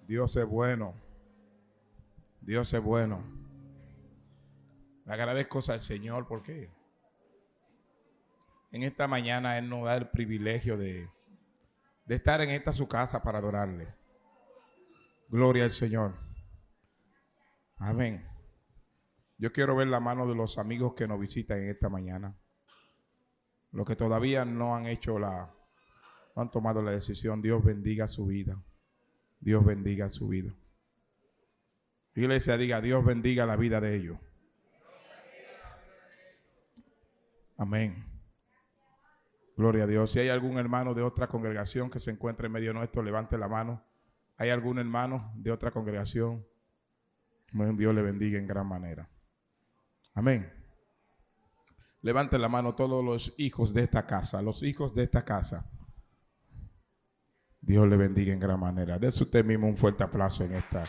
Dios es bueno. Dios es bueno. Le agradezco al Señor porque en esta mañana Él nos da el privilegio de estar en esta su casa para adorarle. Gloria al Señor. Amén. Yo quiero ver la mano de los amigos que nos visitan en esta mañana. Los que todavía no han hecho no han tomado la decisión. Dios bendiga su vida. Dios bendiga su vida. Iglesia, diga, Dios bendiga la vida de ellos. Amén. Gloria a Dios. Si hay algún hermano de otra congregación que se encuentre en medio nuestro, levante la mano. ¿Hay algún hermano de otra congregación? Dios le bendiga en gran manera. Amén. Levante la mano todos los hijos de esta casa. Los hijos de esta casa. Dios le bendiga en gran manera. Dese usted mismo un fuerte aplauso en esta.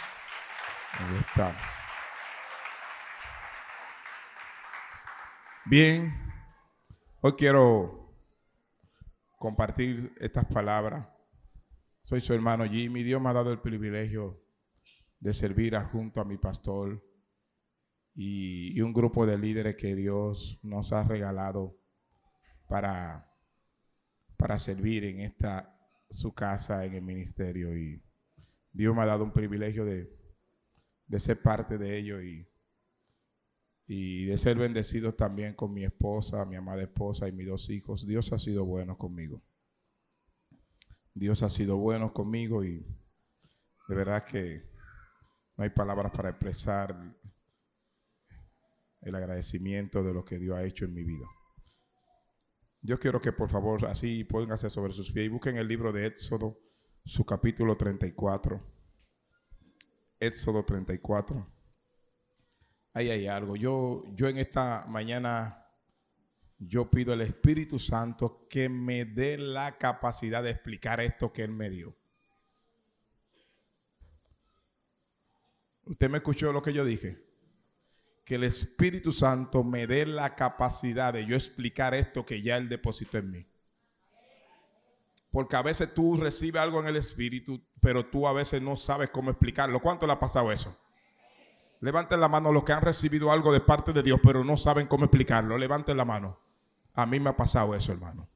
Bien. Hoy quiero compartir estas palabras. Soy su hermano Jimmy. Dios me ha dado el privilegio de servir junto a mi pastor y un grupo de líderes que Dios nos ha regalado para servir en su casa, en el ministerio. Y Dios me ha dado un privilegio de ser parte de ello y de ser bendecidos también con mi esposa, mi amada esposa y mis dos hijos. Dios ha sido bueno conmigo. Dios ha sido bueno conmigo y de verdad que no hay palabras para expresar el agradecimiento de lo que Dios ha hecho en mi vida. Yo quiero que por favor así pónganse sobre sus pies y busquen el libro de Éxodo, su capítulo 34. Éxodo 34. Ahí hay algo. Yo en esta mañana, yo pido al Espíritu Santo que me dé la capacidad de explicar esto que Él me dio. ¿Usted me escuchó lo que yo dije? Que el Espíritu Santo me dé la capacidad de yo explicar esto que ya Él depositó en mí. Porque a veces tú recibes algo en el Espíritu, pero tú a veces no sabes cómo explicarlo. ¿Cuánto le ha pasado eso? Levanten la mano los que han recibido algo de parte de Dios, pero no saben cómo explicarlo. Levanten la mano. A mí me ha pasado eso, hermano.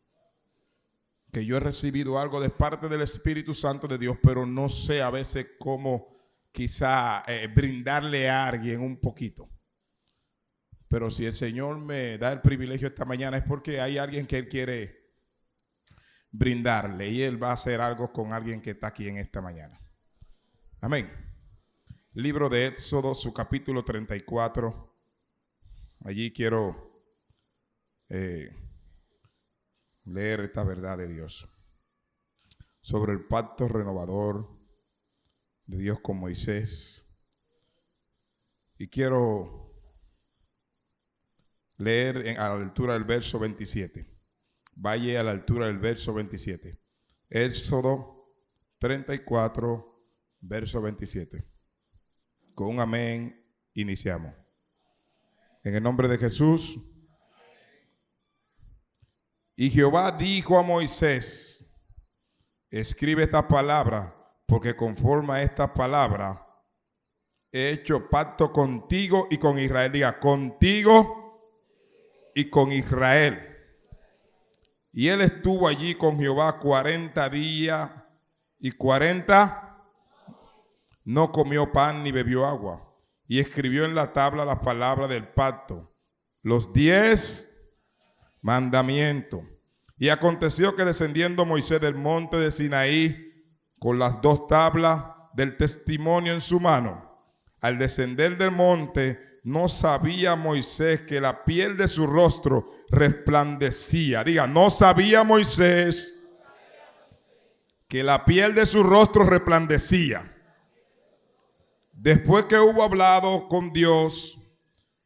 Que yo he recibido algo de parte del Espíritu Santo de Dios, pero no sé a veces cómo quizá brindarle a alguien un poquito. Pero si el Señor me da el privilegio esta mañana es porque hay alguien que Él quiere brindarle y Él va a hacer algo con alguien que está aquí en esta mañana. Amén. Libro de Éxodo, su capítulo 34. Allí quiero leer esta verdad de Dios sobre el pacto renovador de Dios con Moisés. Y quiero leer a la altura del verso 27. Vaya a la altura del verso 27. Éxodo 34, verso 27. Con un amén iniciamos. En el nombre de Jesús. Y Jehová dijo a Moisés: escribe esta palabra, porque conforme a esta palabra he hecho pacto contigo y con Israel. Diga, contigo y con Israel. Y él estuvo allí con Jehová 40 días y 40 no comió pan ni bebió agua. Y escribió en la tabla las palabras del pacto, los 10 mandamientos. Y aconteció que descendiendo Moisés del monte de Sinaí con las 2 tablas del testimonio en su mano, al descender del monte no sabía Moisés que la piel de su rostro resplandecía. Diga, no sabía Moisés que la piel de su rostro resplandecía. Después que hubo hablado con Dios,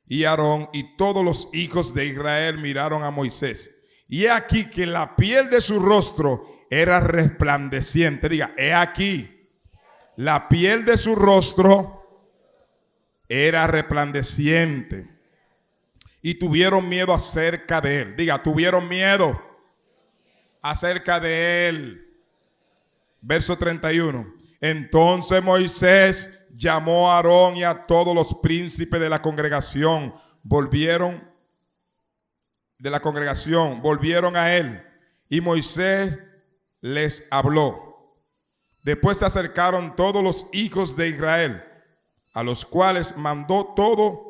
y Aarón y todos los hijos de Israel miraron a Moisés. Y he aquí que la piel de su rostro era resplandeciente. Diga, he aquí, la piel de su rostro era resplandeciente. Y tuvieron miedo acerca de él. Diga, tuvieron miedo acerca de él. Verso 31. Entonces Moisés llamó a Aarón y a todos los príncipes de la congregación. Volvieron a él. Y Moisés les habló. Después se acercaron todos los hijos de Israel, a los cuales mandó todo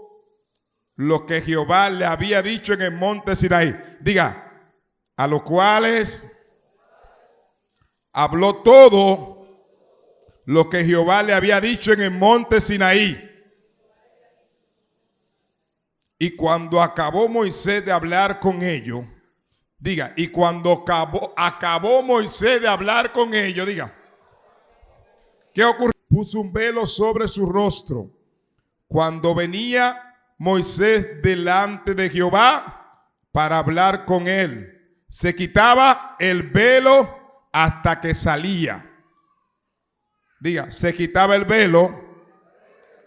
lo que Jehová le había dicho en el monte Sinaí. Diga, a los cuales habló todo lo que Jehová le había dicho en el monte Sinaí. Y cuando acabó Moisés de hablar con ellos, diga, y cuando acabó Moisés de hablar con ellos, diga, ¿qué ocurrió? Puso un velo sobre su rostro. Cuando venía Moisés delante de Jehová para hablar con él, se quitaba el velo hasta que salía. Diga, se quitaba el velo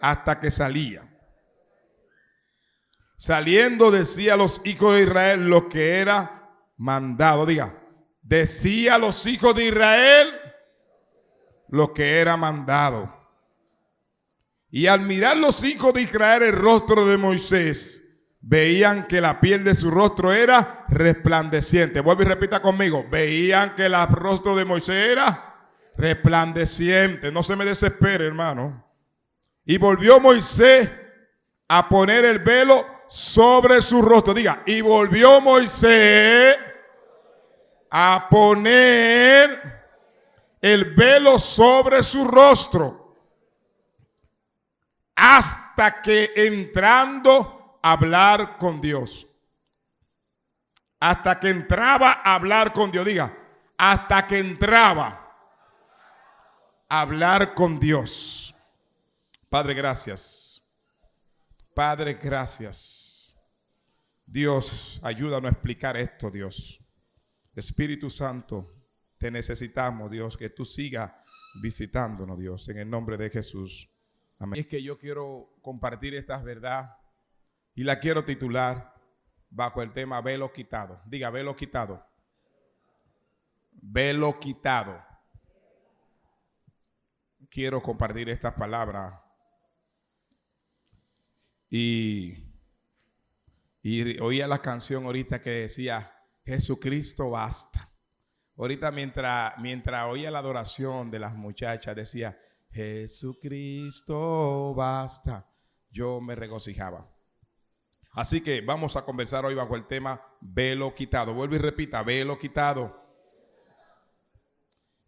hasta que salía. Saliendo decía a los hijos de Israel lo que era mandado. Diga, decía a los hijos de Israel lo que era mandado. Y al mirar los hijos de Israel el rostro de Moisés, veían que la piel de su rostro era resplandeciente. Vuelve y repita conmigo. Veían que el rostro de Moisés era resplandeciente. No se me desespere, hermano. Y volvió Moisés a poner el velo sobre su rostro. Diga, y volvió Moisés a poner el velo sobre su rostro, hasta que entrando a hablar con Dios. Hasta que entraba a hablar con Dios. Diga, hasta que entraba a hablar con Dios. Padre, gracias. Padre, gracias. Dios, ayúdanos a explicar esto, Dios. Espíritu Santo, te necesitamos, Dios, que tú sigas visitándonos, Dios, en el nombre de Jesús. Amén. Es que yo quiero compartir esta verdad y la quiero titular bajo el tema velo quitado. Diga, velo quitado. Velo quitado. Quiero compartir estas palabras. Y oía la canción ahorita que decía, Jesucristo basta. Ahorita mientras oía la adoración de las muchachas decía, Jesucristo basta, yo me regocijaba. Así que vamos a conversar hoy bajo el tema velo quitado. Vuelvo y repita, velo quitado.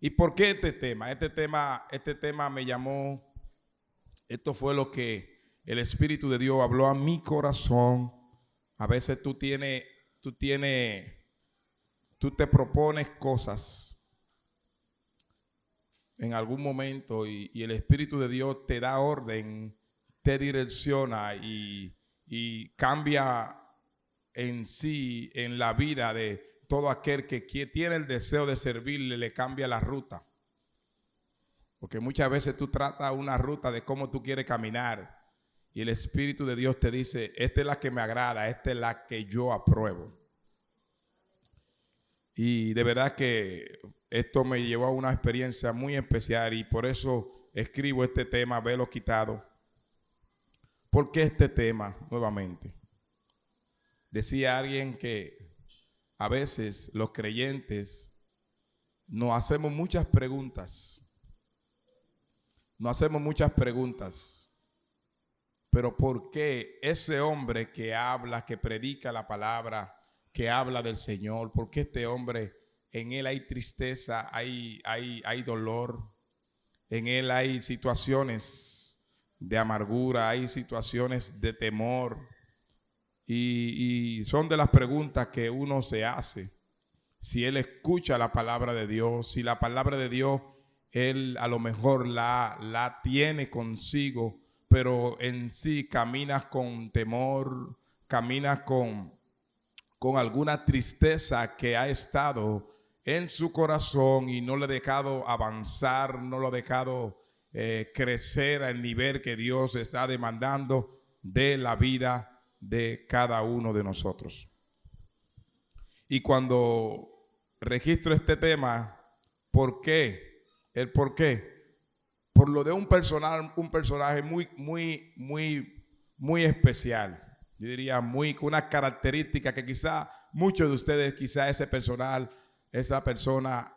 ¿Y por qué este tema? Este tema me llamó, esto fue lo que el Espíritu de Dios habló a mi corazón. A veces tú te propones cosas en algún momento y el Espíritu de Dios te da orden, te direcciona y cambia en sí, en la vida de todo aquel que tiene el deseo de servirle, le cambia la ruta. Porque muchas veces tú tratas una ruta de cómo tú quieres caminar. Y el Espíritu de Dios te dice, esta es la que me agrada, esta es la que yo apruebo. Y de verdad que esto me llevó a una experiencia muy especial y por eso escribo este tema, velo quitado. ¿Por qué este tema nuevamente? Decía alguien que a veces los creyentes nos hacemos muchas preguntas. Pero ¿por qué ese hombre que habla, que predica la palabra, que habla del Señor, por qué este hombre, en él hay tristeza, hay dolor, en él hay situaciones de amargura, hay situaciones de temor? Y son de las preguntas que uno se hace. Si él escucha la palabra de Dios, si la palabra de Dios, él a lo mejor la tiene consigo, pero en sí caminas con temor, caminas con alguna tristeza que ha estado en su corazón y no le ha dejado avanzar, no lo ha dejado crecer al nivel que Dios está demandando de la vida de cada uno de nosotros. Y cuando registro este tema, ¿por qué? El por qué. por lo de un personaje muy especial. Yo diría con una característica que quizá muchos de ustedes, quizá esa persona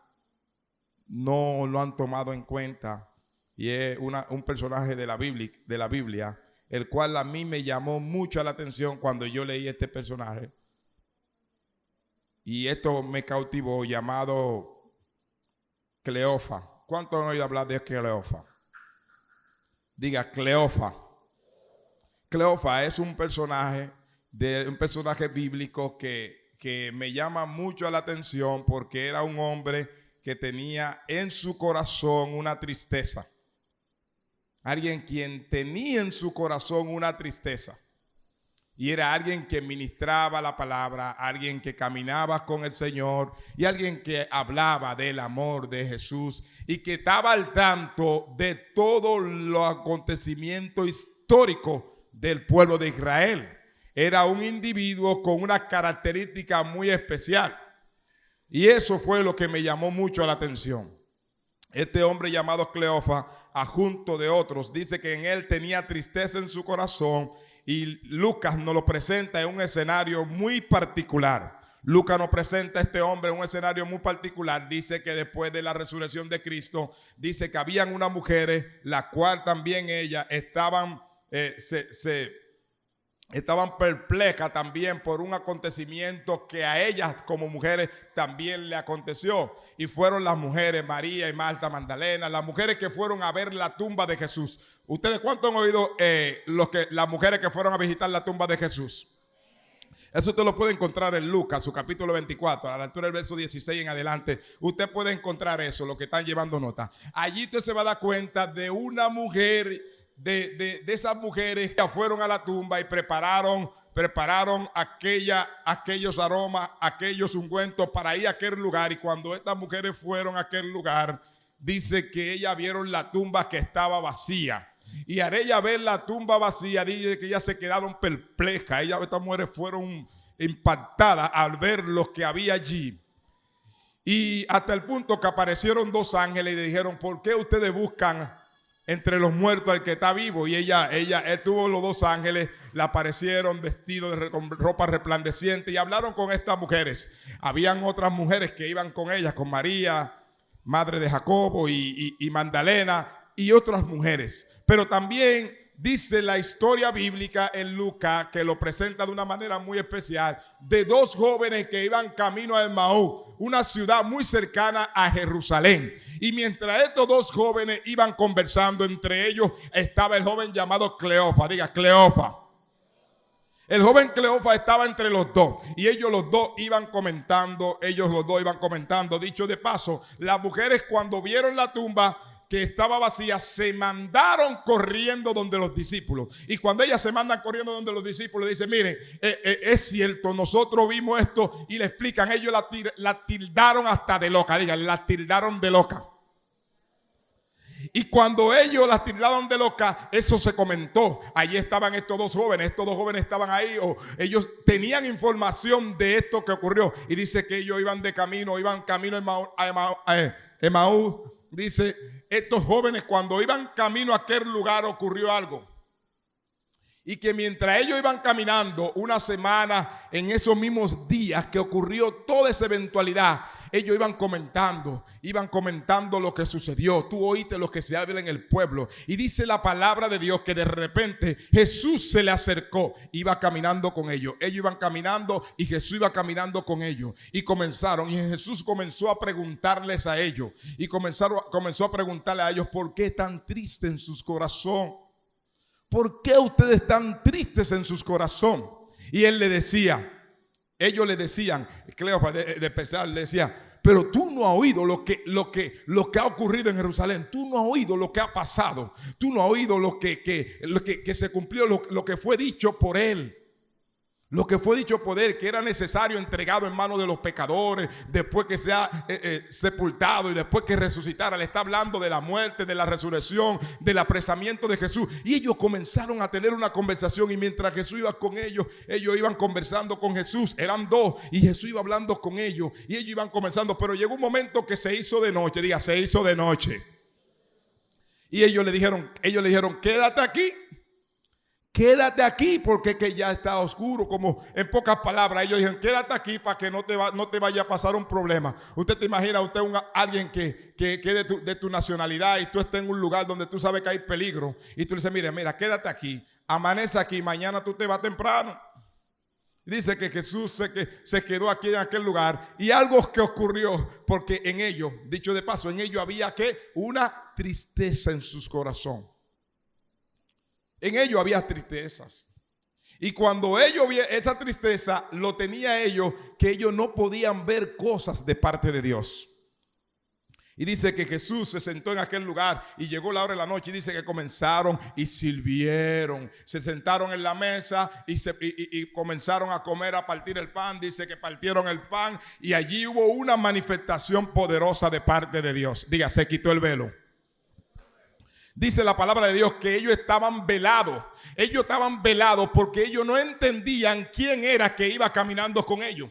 no lo han tomado en cuenta. Y es un personaje de la Biblia, el cual a mí me llamó mucho la atención cuando yo leí este personaje. Y esto me cautivó, llamado Cleofa. ¿Cuántos han oído hablar de Cleofa? Diga, Cleofa. Cleofa es un personaje bíblico que me llama mucho la atención porque era un hombre que tenía en su corazón una tristeza. Alguien quien tenía en su corazón una tristeza. Y era alguien que ministraba la palabra, alguien que caminaba con el Señor y alguien que hablaba del amor de Jesús y que estaba al tanto de todos los acontecimientos históricos del pueblo de Israel. Era un individuo con una característica muy especial. Y eso fue lo que me llamó mucho la atención. Este hombre llamado Cleofa, adjunto de otros, dice que en él tenía tristeza en su corazón. Y Lucas nos lo presenta en un escenario muy particular. Lucas nos presenta a este hombre en un escenario muy particular. Dice que después de la resurrección de Cristo, dice que habían unas mujeres, la cual también ellas estaban perplejas también por un acontecimiento que a ellas como mujeres también le aconteció. Y fueron las mujeres María y Marta Magdalena, las mujeres que fueron a ver la tumba de Jesús. ¿Ustedes cuánto han oído las mujeres que fueron a visitar la tumba de Jesús? Eso usted lo puede encontrar en Lucas, su capítulo 24, a la altura del verso 16 en adelante. Usted puede encontrar eso, lo que están llevando nota. Allí usted se va a dar cuenta de una mujer, de esas mujeres que fueron a la tumba y prepararon aquellos aromas, aquellos ungüentos para ir a aquel lugar. Y cuando estas mujeres fueron a aquel lugar, dice que ellas vieron la tumba que estaba vacía. Y al ella ver la tumba vacía, dice que ellas se quedaron perplejas. Estas mujeres fueron impactadas al ver lo que había allí. Y hasta el punto que aparecieron dos ángeles y le dijeron: ¿por qué ustedes buscan entre los muertos al que está vivo? Y él tuvo los dos ángeles, le aparecieron vestidos con ropa resplandeciente y hablaron con estas mujeres. Habían otras mujeres que iban con ellas, con María, madre de Jacobo, y Magdalena, y otras mujeres. Pero también dice la historia bíblica en Lucas, que lo presenta de una manera muy especial, de dos jóvenes que iban camino a Emaús, una ciudad muy cercana a Jerusalén. Y mientras estos dos jóvenes iban conversando, entre ellos estaba el joven llamado Cleofa. Diga, Cleofa. El joven Cleofa estaba entre los dos y ellos los dos iban comentando. Dicho de paso, las mujeres cuando vieron la tumba que estaba vacía, se mandaron corriendo donde los discípulos. Y cuando ellas se mandan corriendo donde los discípulos, dicen: miren, es cierto, nosotros vimos esto. Y le explican, ellos la tildaron hasta de loca. Digan, la tildaron de loca. Y cuando ellos la tildaron de loca, eso se comentó. Allí estaban estos dos jóvenes estaban ahí, ellos tenían información de esto que ocurrió. Y dice que ellos iban camino a Emaús. Dice, estos jóvenes cuando iban camino a aquel lugar ocurrió algo. Y que mientras ellos iban caminando una semana, en esos mismos días que ocurrió toda esa eventualidad, ellos iban comentando lo que sucedió. Tú oíste lo que se habla en el pueblo. Y dice la palabra de Dios que de repente Jesús se le acercó, iba caminando con ellos. Ellos iban caminando y Jesús iba caminando con ellos. Y Jesús comenzó a preguntarles a ellos. Y comenzó a preguntarle a ellos: ¿por qué tan tristes en sus corazones? ¿Por qué ustedes están tristes en sus corazones? Y ellos le decían, Cleofa de especial le decía: pero tú no has oído lo que ha ocurrido en Jerusalén. Tú no has oído lo que ha pasado. Tú no has oído lo que se cumplió, lo que fue dicho por él. Lo que fue dicho por él, que era necesario entregado en manos de los pecadores, después que sea sepultado y después que resucitara. Le está hablando de la muerte, de la resurrección, del apresamiento de Jesús. Y ellos comenzaron a tener una conversación, y mientras Jesús iba con ellos iban conversando con Jesús. Eran dos y Jesús iba hablando con ellos y ellos iban conversando. Pero llegó un momento que se hizo de noche. Diga, se hizo de noche. Y ellos le dijeron, quédate aquí porque que ya está oscuro. Como en pocas palabras, ellos dijeron, quédate aquí para que no te vaya a pasar un problema. Usted te imagina, alguien que de tu nacionalidad y tú estés en un lugar donde tú sabes que hay peligro y tú le dices, mira, quédate aquí, amanece aquí, mañana tú te vas temprano. Dice que Jesús se quedó aquí en aquel lugar y algo que ocurrió, porque en ellos, dicho de paso, en ellos había una tristeza en sus corazones. En ellos había tristezas. Y cuando ellos vieron esa tristeza, lo tenía ellos, que ellos no podían ver cosas de parte de Dios. Y dice que Jesús se sentó en aquel lugar y llegó la hora de la noche y dice que comenzaron y sirvieron. Se sentaron en la mesa y comenzaron a comer, a partir el pan. Dice que partieron el pan y allí hubo una manifestación poderosa de parte de Dios. Diga, se quitó el velo. Dice la palabra de Dios que ellos estaban velados. Ellos estaban velados porque ellos no entendían quién era que iba caminando con ellos.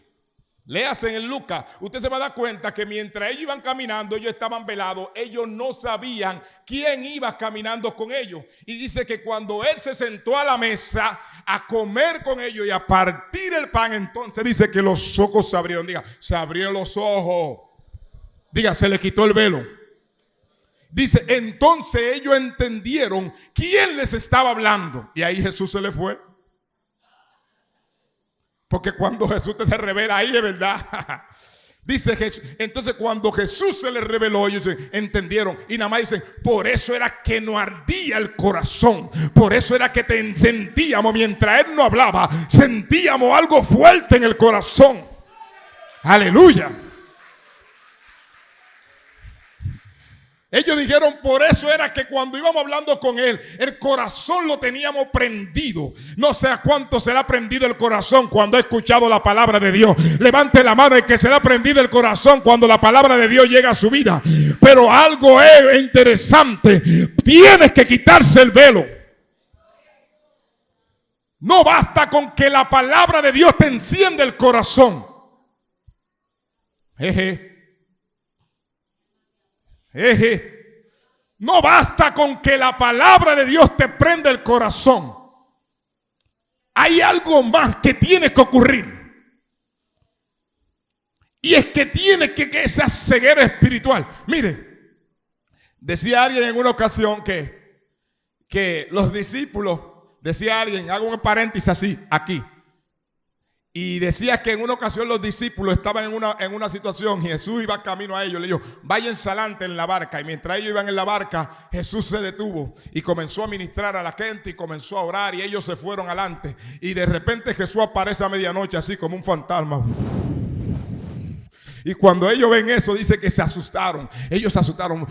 Léase en Lucas, usted se va a dar cuenta que mientras ellos iban caminando, ellos estaban velados, ellos no sabían quién iba caminando con ellos. Y dice que cuando él se sentó a la mesa a comer con ellos y a partir el pan, entonces dice que los ojos se abrieron. Diga, se abrieron los ojos. Diga, se le quitó el velo. Dice, entonces ellos entendieron quién les estaba hablando. Y ahí Jesús se le fue. Porque cuando Jesús se revela ahí es verdad. Dice Jesús, entonces cuando Jesús se les reveló, ellos entendieron. Y nada más dicen, por eso era que nos ardía el corazón. Por eso era que sentíamos, mientras Él no hablaba, sentíamos algo fuerte en el corazón. Aleluya. Ellos dijeron, por eso era que cuando íbamos hablando con Él, el corazón lo teníamos prendido. No sé a cuánto se le ha prendido el corazón cuando ha escuchado la palabra de Dios. Levante la mano el que se le ha prendido el corazón cuando la palabra de Dios llega a su vida. Pero algo es interesante. Tienes que quitarse el velo. No basta con que la palabra de Dios te encienda el corazón. No basta con que la palabra de Dios te prenda el corazón. Hay algo más que tiene que ocurrir. Y es que tiene que esa ceguera espiritual. Mire, decía alguien en una ocasión que los discípulos, decía alguien, hago un paréntesis así, aquí. Y decía que en una ocasión los discípulos estaban en una situación y Jesús iba camino a ellos. Le dijo, váyanse adelante en la barca. Y mientras ellos iban en la barca, Jesús se detuvo y comenzó a ministrar a la gente y comenzó a orar y ellos se fueron adelante. Y de repente Jesús aparece a medianoche así como un fantasma. Y cuando ellos ven eso, dice que se asustaron. Ellos se asustaron.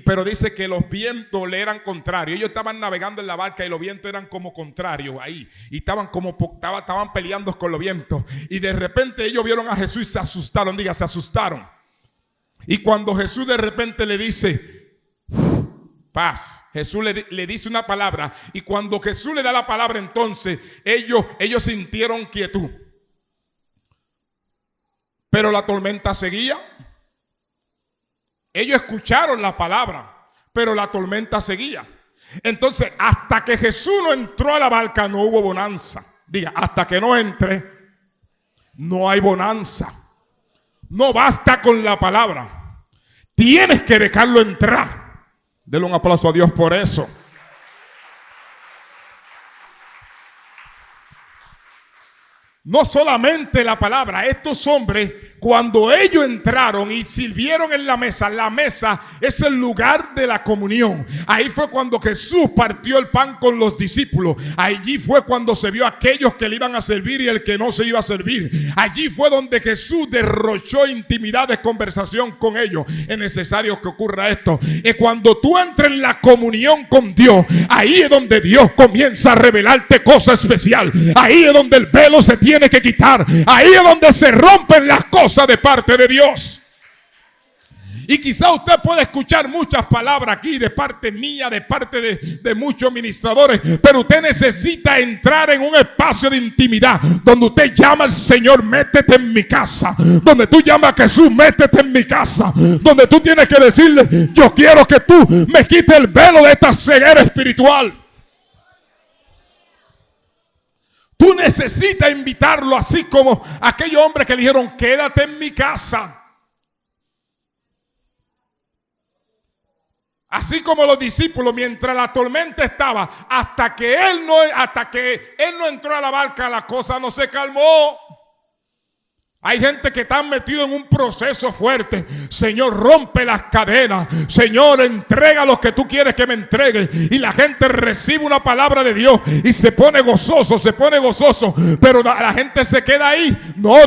Pero dice que los vientos le eran contrarios. Ellos estaban navegando en la barca y los vientos eran como contrarios ahí. Y estaban peleando con los vientos. Y de repente ellos vieron a Jesús y se asustaron. Diga, se asustaron. Y cuando Jesús de repente le dice, paz. Jesús le dice una palabra. Y cuando Jesús le da la palabra, entonces ellos sintieron quietud. Pero la tormenta seguía. Ellos escucharon la palabra, pero la tormenta seguía. Entonces, hasta que Jesús no entró a la barca, no hubo bonanza. Diga, hasta que no entre, no hay bonanza. No basta con la palabra. Tienes que dejarlo entrar. Denle un aplauso a Dios por eso. No solamente la palabra, estos hombres cuando ellos entraron y sirvieron en la mesa es el lugar de la comunión. Ahí fue cuando Jesús partió el pan con los discípulos. Allí fue cuando se vio a aquellos que le iban a servir y el que no se iba a servir. Allí fue donde Jesús derrochó intimidad de conversación con ellos. Es necesario que ocurra esto. Y cuando tú entres en la comunión con Dios, ahí es donde Dios comienza a revelarte cosas especiales. Ahí es donde el velo se tiene que quitar. Ahí es donde se rompen las cosas de parte de Dios. Y quizá usted puede escuchar muchas palabras aquí de parte mía, de parte de muchos ministradores, pero usted necesita entrar en un espacio de intimidad donde usted llama al Señor, métete en mi casa. Donde tú llamas a Jesús, métete en mi casa. Donde tú tienes que decirle, yo quiero que tú me quites el velo de esta ceguera espiritual. Tú necesitas invitarlo, así como aquellos hombres que le dijeron, quédate en mi casa. Así como los discípulos, mientras la tormenta estaba, hasta que él no entró a la barca, la cosa no se calmó. Hay gente que está metido en un proceso fuerte. Señor, rompe las cadenas. Señor, entrega lo que tú quieres que me entregue. Y la gente recibe una palabra de Dios y se pone gozoso, pero la gente se queda ahí. No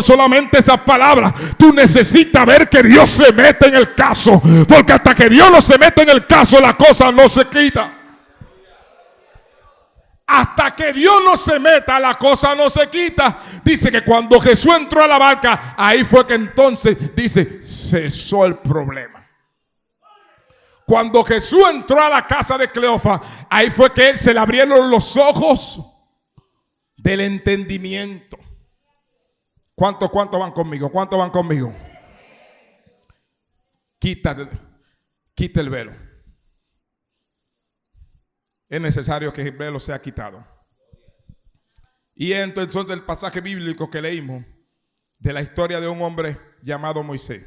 solamente esas palabras. Tú necesitas ver que Dios se mete en el caso, porque hasta que Dios no se mete en el caso, la cosa no se quita. Hasta que Dios no se meta, la cosa no se quita. Dice que cuando Jesús entró a la barca, ahí fue que entonces, dice, cesó el problema. Cuando Jesús entró a la casa de Cleofas, ahí fue que él se le abrieron los ojos del entendimiento. ¿Cuántos van conmigo? ¿Cuántos van conmigo? Quita el velo. Es necesario que el velo sea quitado. Y entonces el pasaje bíblico que leímos de la historia de un hombre llamado Moisés.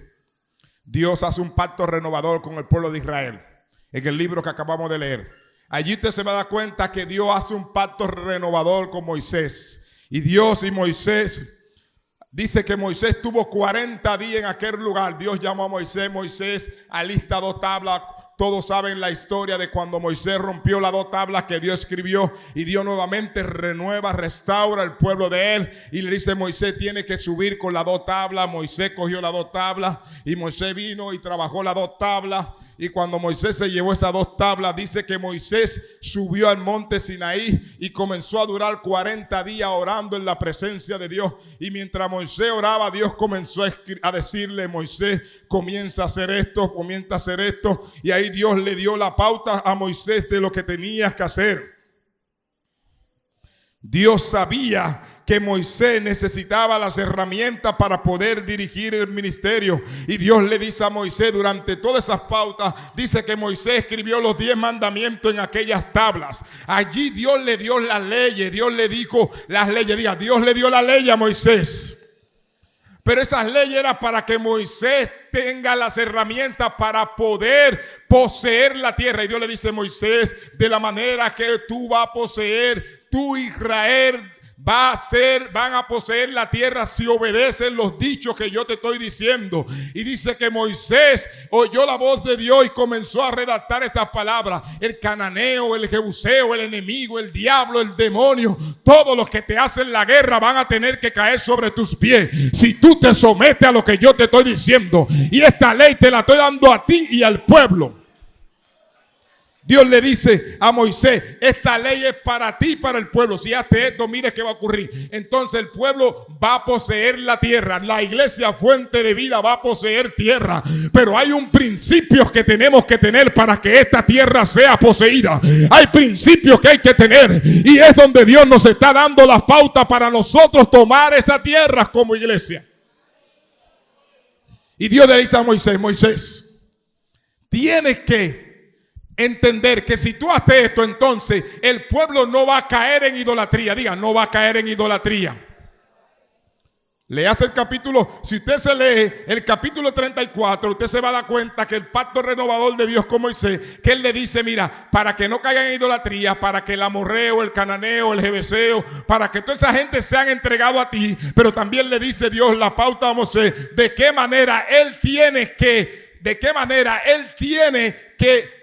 Dios hace un pacto renovador con el pueblo de Israel en el libro que acabamos de leer. Allí usted se va a dar cuenta que Dios hace un pacto renovador con Moisés. Y Dios y Moisés, dice que Moisés tuvo 40 días en aquel lugar. Dios llamó a Moisés, alista 2 tablas. Todos saben la historia de cuando Moisés rompió las 2 tablas que Dios escribió, y Dios nuevamente renueva, restaura el pueblo de él, y le dice: Moisés tiene que subir con las 2 tablas. Moisés cogió las 2 tablas y Moisés vino y trabajó las 2 tablas. Y cuando Moisés se llevó esas 2 tablas, dice que Moisés subió al monte Sinaí y comenzó a durar 40 días orando en la presencia de Dios. Y mientras Moisés oraba, Dios comenzó a decirle: Moisés, comienza a hacer esto, comienza a hacer esto. Y ahí Dios le dio la pauta a Moisés de lo que tenías que hacer. Dios sabía que Moisés necesitaba las herramientas para poder dirigir el ministerio. Y Dios le dice a Moisés, durante todas esas pautas, dice que Moisés escribió los 10 mandamientos en aquellas tablas. Allí Dios le dio las leyes. Dios le dijo las leyes. Diga, Dios le dio la ley a Moisés. Pero esas leyes eran para que Moisés tenga las herramientas para poder poseer la tierra. Y Dios le dice a Moisés: de la manera que tú vas a poseer, tú Israel van a poseer la tierra si obedecen los dichos que yo te estoy diciendo. Y dice que Moisés oyó la voz de Dios y comenzó a redactar estas palabras: el cananeo, el jebuseo, el enemigo, el diablo, el demonio, todos los que te hacen la guerra van a tener que caer sobre tus pies si tú te sometes a lo que yo te estoy diciendo. Y esta ley te la estoy dando a ti y al pueblo. Dios le dice a Moisés: esta ley es para ti y para el pueblo. Si haces esto, mire qué va a ocurrir. Entonces el pueblo va a poseer la tierra. La iglesia Fuente de Vida va a poseer tierra. Pero hay un principio que tenemos que tener para que esta tierra sea poseída. Hay principios que hay que tener. Y es donde Dios nos está dando las pautas para nosotros tomar esa tierra como iglesia. Y Dios le dice a Moisés: Moisés, tienes que entender que si tú haces esto, entonces el pueblo no va a caer en idolatría. Diga, no va a caer en idolatría. Leas el capítulo, si usted se lee el capítulo 34, usted se va a dar cuenta que el pacto renovador de Dios con Moisés, que él le dice: mira, para que no caigan en idolatría, para que el amorreo, el cananeo, el jebuseo, para que toda esa gente sean entregado a ti. Pero también le dice Dios la pauta a Moisés de qué manera él tiene que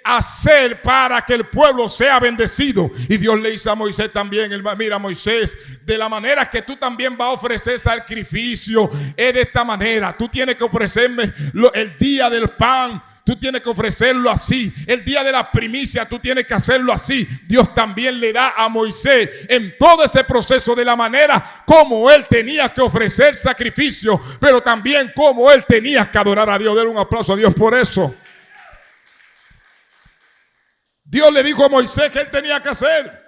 hacer para que el pueblo sea bendecido. Y Dios le dice a Moisés también: mira, Moisés, de la manera que tú también vas a ofrecer sacrificio, es de esta manera. Tú tienes que ofrecerme el día del pan. tú tienes que ofrecerlo así. El día de la primicia tú tienes que hacerlo así. Dios también le da a Moisés en todo ese proceso de la manera como él tenía que ofrecer sacrificio, pero también como él tenía que adorar a Dios. Denle un aplauso a Dios por eso. Dios le dijo a Moisés que él tenía que hacer.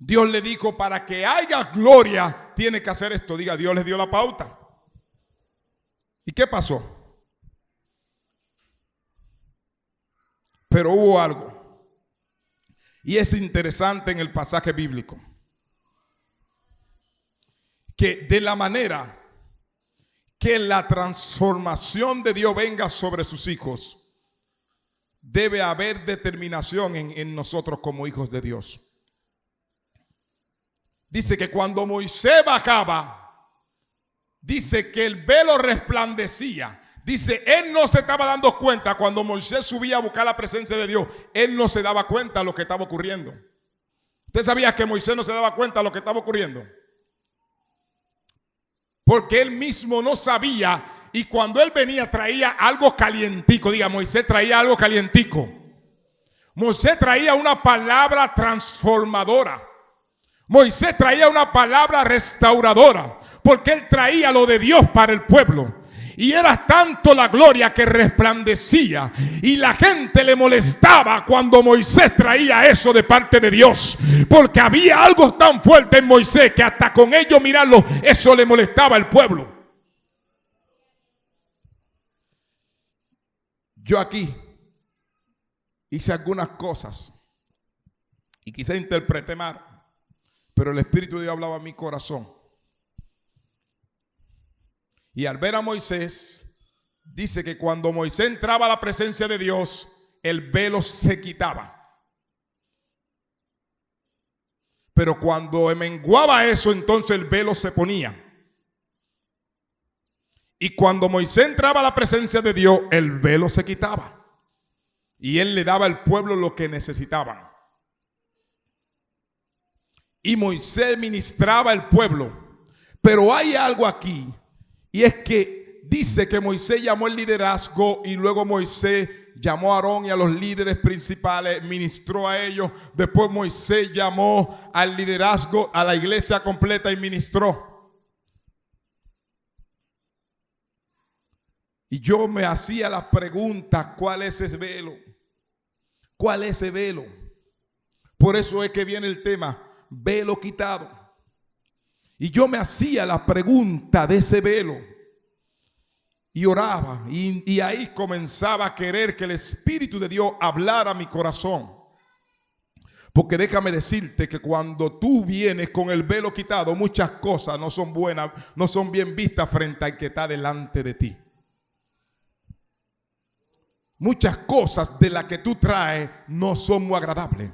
Dios le dijo, para que haya gloria, tiene que hacer esto. Diga, Dios les dio la pauta. ¿Y qué pasó? Pero hubo algo. Y es interesante en el pasaje bíblico. Que de la manera que la transformación de Dios venga sobre sus hijos, debe haber determinación en nosotros como hijos de Dios. Dice que cuando Moisés bajaba, dice que el velo resplandecía. Dice, él no se estaba dando cuenta cuando Moisés subía a buscar la presencia de Dios. Él no se daba cuenta de lo que estaba ocurriendo. ¿Usted sabía que Moisés no se daba cuenta de lo que estaba ocurriendo? Porque él mismo no sabía. Y cuando él venía traía algo calientico. Diga, Moisés traía algo calientico. Moisés traía una palabra transformadora. Moisés traía una palabra restauradora. Porque él traía lo de Dios para el pueblo. Y era tanto la gloria que resplandecía. Y la gente le molestaba cuando Moisés traía eso de parte de Dios. Porque había algo tan fuerte en Moisés que hasta con ellos mirarlo, eso le molestaba al pueblo. Yo aquí hice algunas cosas y quizá interpreté mal, pero el Espíritu de Dios hablaba a mi corazón. Y al ver a Moisés, dice que cuando Moisés entraba a la presencia de Dios, el velo se quitaba. Pero cuando menguaba eso, entonces el velo se ponía. Y cuando Moisés entraba a la presencia de Dios, el velo se quitaba. Y él le daba al pueblo lo que necesitaban. Y Moisés ministraba al pueblo. Pero hay algo aquí. Y es que dice que Moisés llamó el liderazgo y luego Moisés llamó a Aarón y a los líderes principales, ministró a ellos. Después Moisés llamó al liderazgo, a la iglesia completa y ministró. Y yo me hacía la pregunta, ¿cuál es ese velo? ¿Cuál es ese velo? Por eso es que viene el tema, velo quitado. Y yo me hacía la pregunta de ese velo. Y oraba. Y ahí comenzaba a querer que el Espíritu de Dios hablara a mi corazón. Porque déjame decirte que cuando tú vienes con el velo quitado, muchas cosas no son buenas, no son bien vistas frente al que está delante de ti. Muchas cosas de las que tú traes no son muy agradables.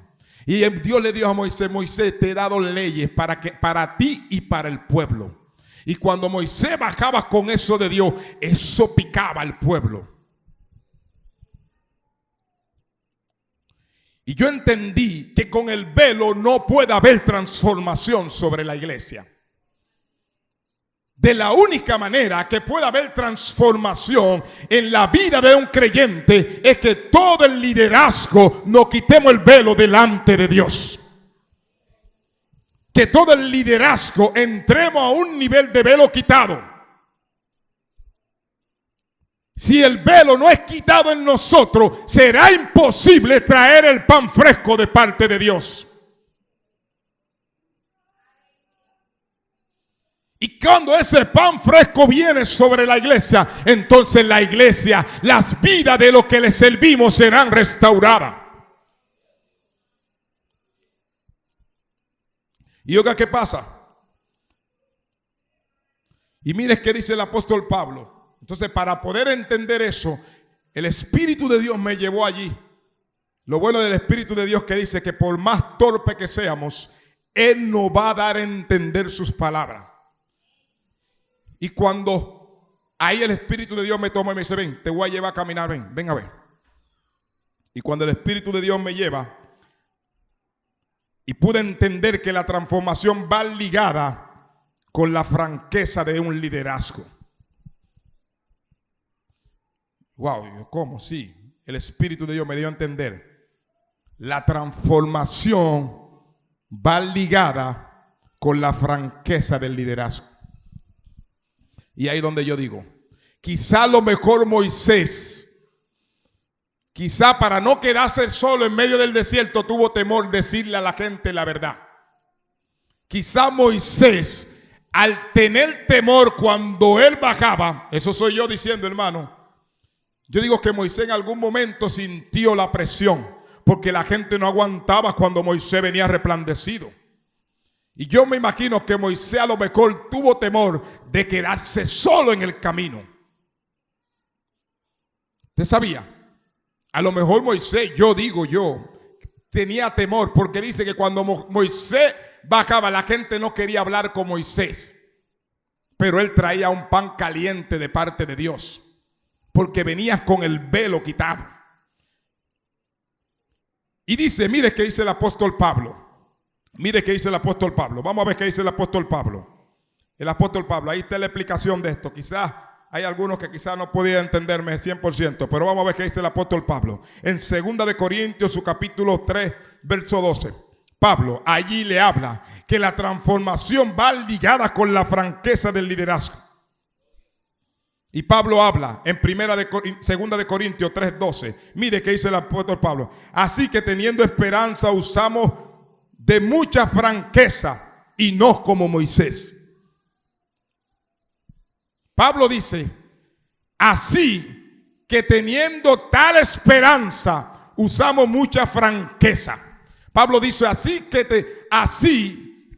Y Dios le dijo a Moisés, Moisés, te he dado leyes para ti y para el pueblo. Y cuando Moisés bajaba con eso de Dios, eso picaba al pueblo. Y yo entendí que con el velo no puede haber transformación sobre la iglesia. De la única manera que puede haber transformación en la vida de un creyente es que todo el liderazgo nos quitemos el velo delante de Dios. Que todo el liderazgo entremos a un nivel de velo quitado. Si el velo no es quitado en nosotros, será imposible traer el pan fresco de parte de Dios. Y cuando ese pan fresco viene sobre la iglesia, entonces la iglesia, las vidas de los que le servimos serán restauradas. Y oiga, ¿qué pasa? Y mire qué dice el apóstol Pablo. Entonces, para poder entender eso, el Espíritu de Dios me llevó allí. Lo bueno del Espíritu de Dios que dice que por más torpe que seamos, Él nos va a dar a entender sus palabras. Y cuando ahí el Espíritu de Dios me toma y me dice, ven, te voy a llevar a caminar, ven a ver. Y cuando el Espíritu de Dios me lleva, y pude entender que la transformación va ligada con la franqueza de un liderazgo. Wow, ¿cómo? Sí, el Espíritu de Dios me dio a entender. La transformación va ligada con la franqueza del liderazgo. Y ahí donde yo digo, quizá lo mejor Moisés, quizá para no quedarse solo en medio del desierto, tuvo temor decirle a la gente la verdad. Quizá Moisés, al tener temor cuando él bajaba, eso soy yo diciendo, hermano, yo digo que Moisés en algún momento sintió la presión, porque la gente no aguantaba cuando Moisés venía resplandecido. Y yo me imagino que Moisés a lo mejor tuvo temor de quedarse solo en el camino. ¿Usted sabía? A lo mejor Moisés, yo tenía temor, porque dice que cuando Moisés bajaba, la gente no quería hablar con Moisés. Pero él traía un pan caliente de parte de Dios, porque venía con el velo quitado. Y dice, mire qué dice el apóstol Pablo. Mire qué dice el apóstol Pablo. Vamos a ver qué dice el apóstol Pablo. El apóstol Pablo, ahí está la explicación de esto. Quizás hay algunos que quizás no podían entenderme 100%, pero vamos a ver qué dice el apóstol Pablo. En 2 de Corintios, su capítulo 3, verso 12. Pablo allí le habla que la transformación va ligada con la franqueza del liderazgo. Y Pablo habla en 2 de Corintios 3:12. Mire qué dice el apóstol Pablo. Así que teniendo esperanza usamos de mucha franqueza y no como Moisés. Pablo dice, así que teniendo tal esperanza usamos mucha franqueza. Pablo dice, así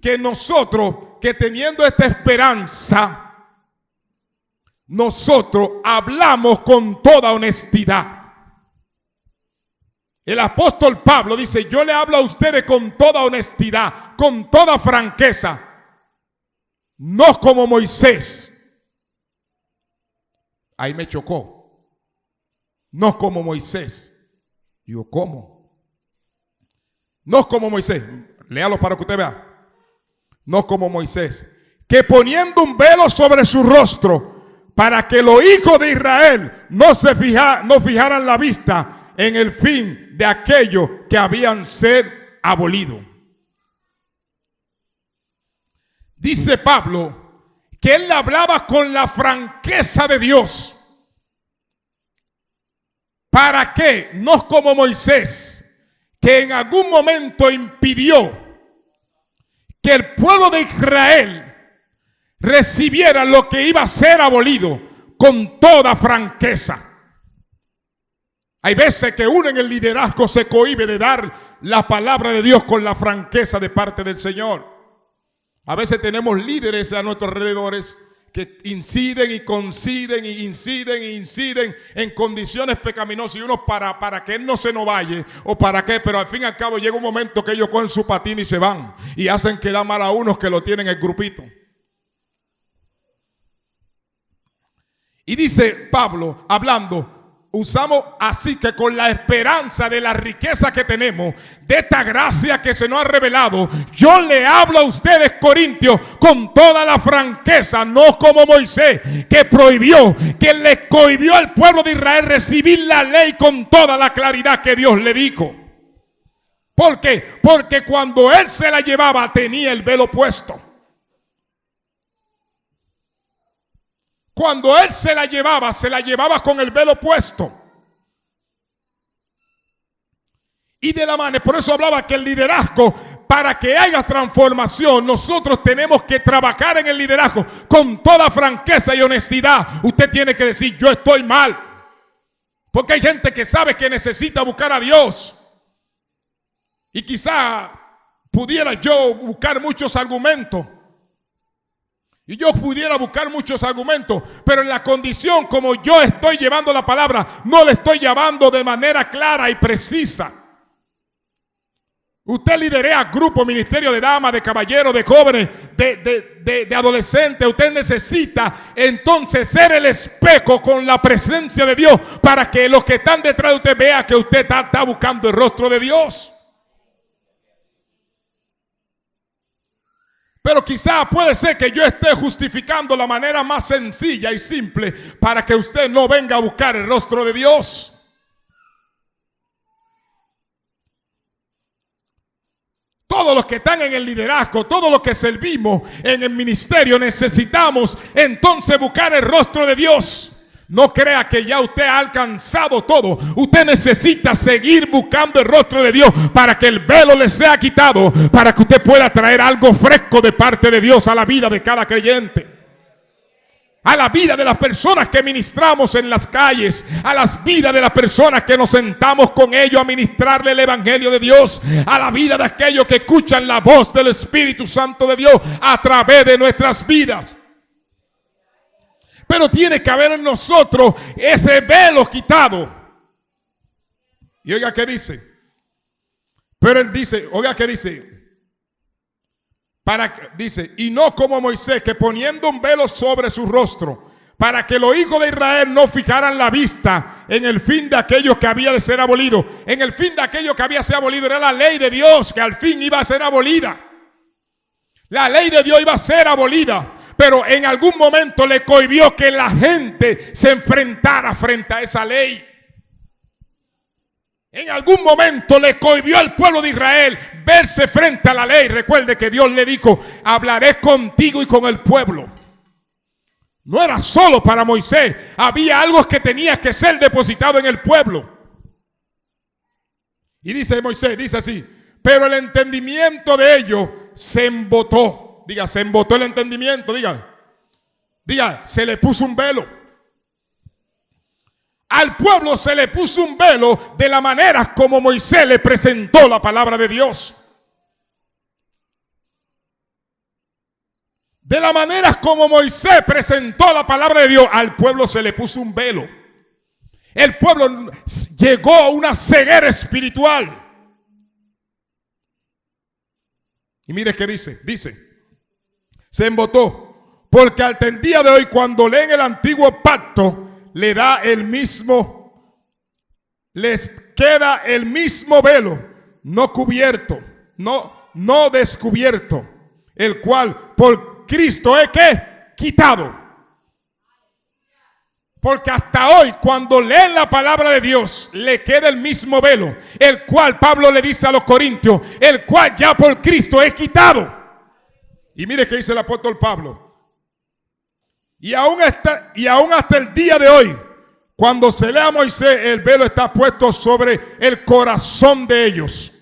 que nosotros, que teniendo esta esperanza, nosotros hablamos con toda honestidad. El apóstol Pablo dice, yo le hablo a ustedes con toda honestidad, con toda franqueza, no como Moisés. Ahí me chocó. No como Moisés. Digo, ¿cómo? No como Moisés. Léalo para que usted vea. No como Moisés, que poniendo un velo sobre su rostro, para que los hijos de Israel no fijaran la vista en el fin de aquello que habían ser abolido. Dice Pablo que él hablaba con la franqueza de Dios. ¿Para qué? No como Moisés, que en algún momento impidió que el pueblo de Israel recibiera lo que iba a ser abolido con toda franqueza. Hay veces que uno en el liderazgo se cohíbe de dar la palabra de Dios con la franqueza de parte del Señor. A veces tenemos líderes a nuestros alrededores que inciden y conciden y inciden en condiciones pecaminosas, y uno para que él no se nos vaya o para qué, pero al fin y al cabo llega un momento que ellos cogen su patín y se van y hacen quedar mal a unos que lo tienen en el grupito. Y dice Pablo hablando, usamos así que con la esperanza de la riqueza que tenemos, de esta gracia que se nos ha revelado, yo le hablo a ustedes, corintios, con toda la franqueza, no como Moisés, que les cohibió al pueblo de Israel recibir la ley con toda la claridad que Dios le dijo. ¿Por qué? Porque cuando él se la llevaba tenía el velo puesto. Cuando él se la llevaba con el velo puesto. Y de la mano, por eso hablaba que el liderazgo, para que haya transformación, nosotros tenemos que trabajar en el liderazgo con toda franqueza y honestidad. Usted tiene que decir, yo estoy mal. Porque hay gente que sabe que necesita buscar a Dios. Y quizá pudiera yo buscar muchos argumentos. Y yo pudiera buscar muchos argumentos, pero en la condición como yo estoy llevando la palabra, no le estoy llevando de manera clara y precisa. Usted liderea grupo, ministerio de damas, de caballeros, de jóvenes, de adolescentes. Usted necesita entonces ser el espejo con la presencia de Dios para que los que están detrás de usted vean que usted está buscando el rostro de Dios. Pero quizá puede ser que yo esté justificando la manera más sencilla y simple para que usted no venga a buscar el rostro de Dios. Todos los que están en el liderazgo, todos los que servimos en el ministerio, necesitamos entonces buscar el rostro de Dios. No crea que ya usted ha alcanzado todo. Usted necesita seguir buscando el rostro de Dios para que el velo le sea quitado, para que usted pueda traer algo fresco de parte de Dios a la vida de cada creyente, a la vida de las personas que ministramos en las calles, a las vidas de las personas que nos sentamos con ellos a ministrarle el evangelio de Dios, a la vida de aquellos que escuchan la voz del Espíritu Santo de Dios a través de nuestras vidas. Pero tiene que haber en nosotros ese velo quitado. Y oiga qué dice. Pero él dice, oiga qué dice. Dice, y no como Moisés, que poniendo un velo sobre su rostro, para que los hijos de Israel no fijaran la vista en el fin de aquellos que había de ser abolido. En el fin de aquellos que había de ser abolido era la ley de Dios, que al fin iba a ser abolida. La ley de Dios iba a ser abolida. Pero en algún momento le cohibió que la gente se enfrentara frente a esa ley. En algún momento le cohibió al pueblo de Israel verse frente a la ley. Recuerde que Dios le dijo, hablaré contigo y con el pueblo. No era solo para Moisés, había algo que tenía que ser depositado en el pueblo. Y dice Moisés, dice así, pero el entendimiento de ellos se embotó. Diga, se embotó el entendimiento, diga, se le puso un velo. Al pueblo se le puso un velo de la manera como Moisés le presentó la palabra de Dios. De la manera como Moisés presentó la palabra de Dios, al pueblo se le puso un velo. El pueblo llegó a una ceguera espiritual. Y mire qué dice, se embotó, porque hasta el día de hoy, cuando leen el antiguo pacto, les queda el mismo velo, no cubierto, no descubierto, el cual por Cristo es que quitado. Porque hasta hoy, cuando leen la palabra de Dios, le queda el mismo velo, el cual Pablo le dice a los corintios, el cual ya por Cristo es quitado. Y mire qué dice el apóstol Pablo. Y aún hasta el día de hoy, cuando se lee a Moisés, el velo está puesto sobre el corazón de ellos.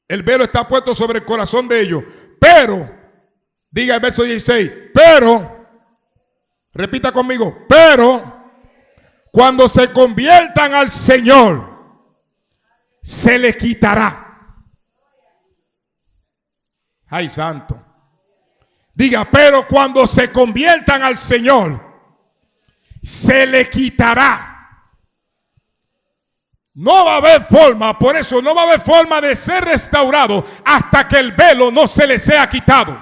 El velo está puesto sobre el corazón de ellos. Pero, diga el verso 16, pero, repita conmigo, pero, cuando se conviertan al Señor, se le quitará. Ay, santo. Diga, pero cuando se conviertan al Señor, se le quitará. No va a haber forma, por eso no va a haber forma de ser restaurado hasta que el velo no se le sea quitado.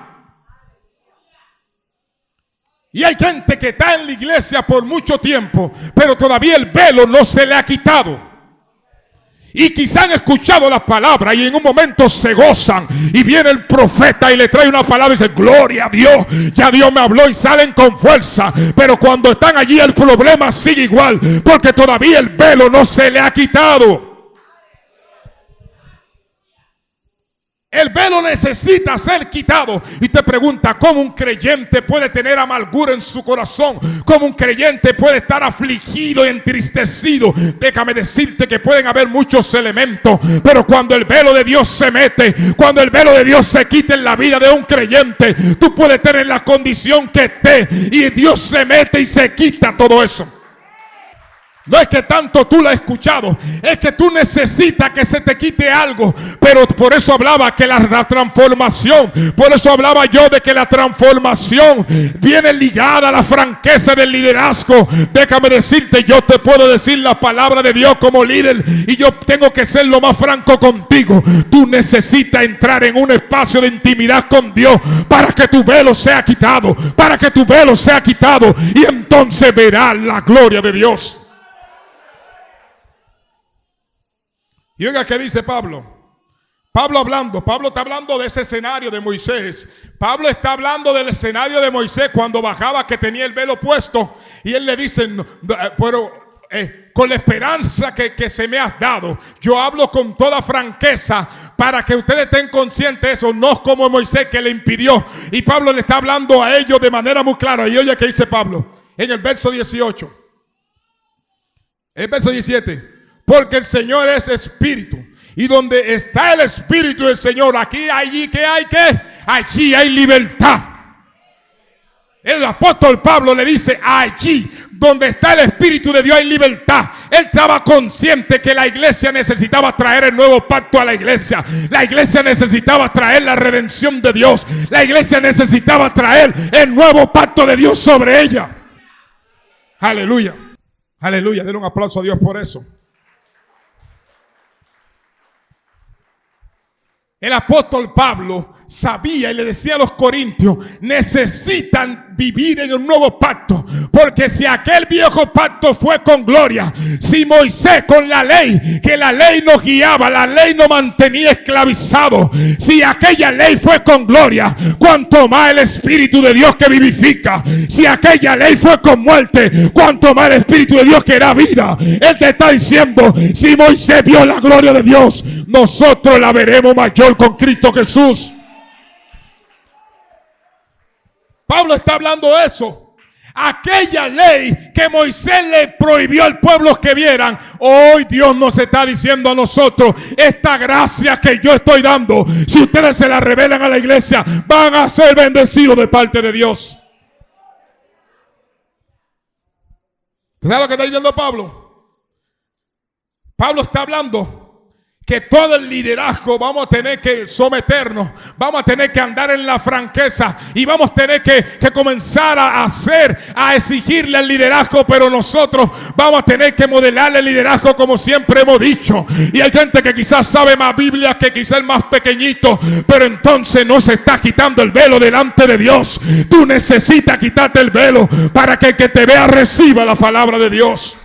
Y hay gente que está en la iglesia por mucho tiempo, pero todavía el velo no se le ha quitado. Y quizá han escuchado las palabras y en un momento se gozan. Y viene el profeta y le trae una palabra y dice, gloria a Dios, ya Dios me habló, y salen con fuerza. Pero cuando están allí el problema sigue igual, porque todavía el velo no se le ha quitado. El velo necesita ser quitado. Y te pregunta, ¿cómo un creyente puede tener amargura en su corazón? ¿Cómo un creyente puede estar afligido y entristecido? Déjame decirte que pueden haber muchos elementos, pero cuando el velo de Dios se mete, cuando el velo de Dios se quita en la vida de un creyente, tú puedes tener la condición que esté y Dios se mete y se quita todo eso. No es que tanto tú lo has escuchado, es que tú necesitas que se te quite algo. Pero por eso hablaba que la transformación, por eso hablaba yo de que la transformación viene ligada a la franqueza del liderazgo. Déjame decirte, yo te puedo decir la palabra de Dios como líder y yo tengo que ser lo más franco contigo. Tú necesitas entrar en un espacio de intimidad con Dios para que tu velo sea quitado, para que tu velo sea quitado, y entonces verás la gloria de Dios. Y oiga qué dice Pablo. Pablo está hablando de ese escenario de Moisés. Pablo está hablando del escenario de Moisés cuando bajaba, que tenía el velo puesto, y él le dice, pero con la esperanza que se me has dado, yo hablo con toda franqueza para que ustedes estén conscientes de eso, no como Moisés que le impidió. Y Pablo le está hablando a ellos de manera muy clara. Y oye que dice Pablo en el verso 18, el verso 17: porque el Señor es espíritu, y donde está el espíritu del Señor, allí hay libertad. El apóstol Pablo le dice, allí donde está el Espíritu de Dios hay libertad. Él estaba consciente que la iglesia necesitaba traer el nuevo pacto a la iglesia. La iglesia necesitaba traer la redención de Dios. La iglesia necesitaba traer el nuevo pacto de Dios sobre ella. Aleluya. Aleluya. Den un aplauso a Dios por eso. El apóstol Pablo sabía y le decía a los corintios, necesitan vivir en un nuevo pacto, porque si aquel viejo pacto fue con gloria, si Moisés con la ley, que la ley nos guiaba, la ley nos mantenía esclavizados, si aquella ley fue con gloria, cuanto más el Espíritu de Dios que vivifica. Si aquella ley fue con muerte, cuanto más el Espíritu de Dios que da vida. Él te está diciendo, si Moisés vio la gloria de Dios, nosotros la veremos mayor con Cristo Jesús. Pablo está hablando de eso. Aquella ley que Moisés le prohibió al pueblo que vieran, hoy Dios nos está diciendo a nosotros, esta gracia que yo estoy dando, si ustedes se la revelan a la iglesia, van a ser bendecidos de parte de Dios. ¿Sabes lo que está diciendo Pablo? Pablo está hablando que todo el liderazgo vamos a tener que someternos, vamos a tener que andar en la franqueza y vamos a tener que comenzar a exigirle al liderazgo, pero nosotros vamos a tener que modelarle el liderazgo como siempre hemos dicho. Y hay gente que quizás sabe más Biblia que quizás el más pequeñito, pero entonces no se está quitando el velo delante de Dios. Tú necesitas quitarte el velo para que el que te vea reciba la palabra de Dios.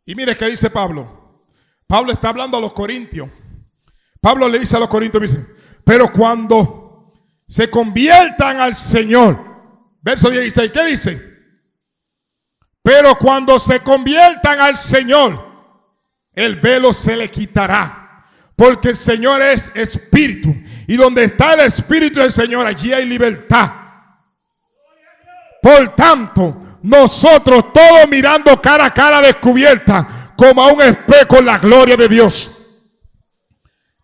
Y mire qué dice Pablo. Pablo está hablando a los corintios. Pablo le dice a los corintios, dice, pero cuando se conviertan al Señor, verso 16, ¿qué dice? Pero cuando se conviertan al Señor, el velo se le quitará, porque el Señor es espíritu, y donde está el espíritu del Señor, allí hay libertad. Por tanto, nosotros todos mirando cara a cara descubierta, como a un espejo, la gloria de Dios.